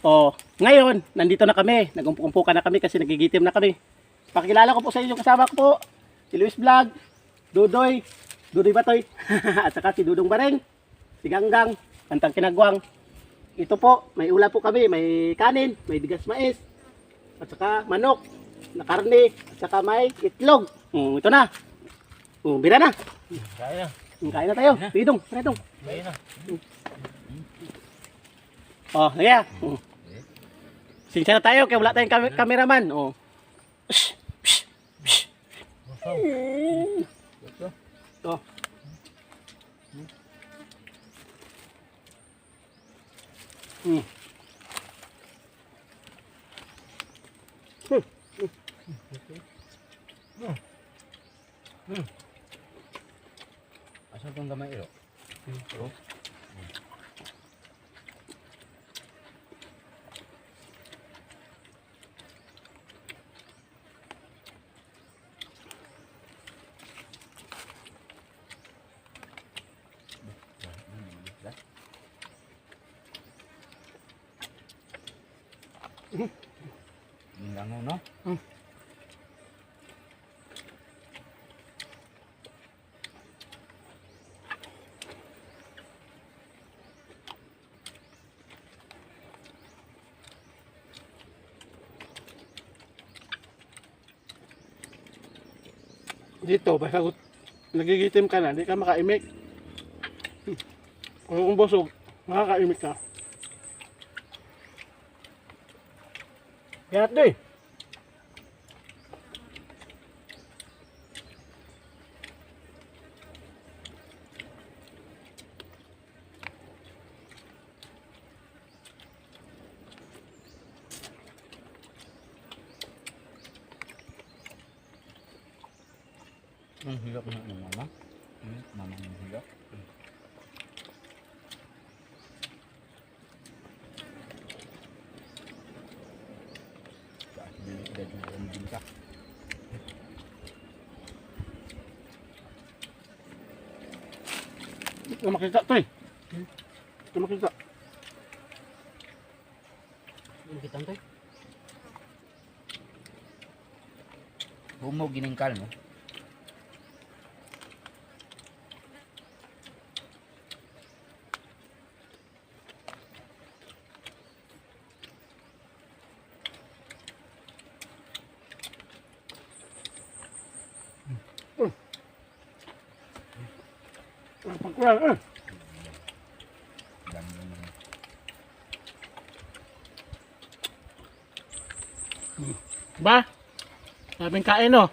Oh, ngayon, nandito na kami. Nag-umpukan na kami kasi nagigitim na kami. Pakilala ko po sa inyo yung kasama ko po. Si Luis Vlog, Dudoy, Dudoy Batoy, at saka si Dudong Bareng, si Ganggang, Kantang Kinagwang. Ito po, may ulam po kami, may kanin, may bigas mais, at saka manok, na karne, at saka may itlog. Ito na. Bira na. Kaya na. Kain na tayo. Pidong, pidong. Kaya na. Oh, yeah. Sinsya na tayo, kaya wala tayong cameraman. Oh. Oh. Asa itong gamay ilo? Langaw, no? Dito, basta nagigitim ka na, hindi ka makaimik. Kung busog, makakaimik ka. Ganat doy. Ang hilap na ng mama. Mama ng hilap. Ito makita to eh. Ito makita. Kita to. Huwag giningkal mo. Pagkulang eh. Ba? Sabing kain no?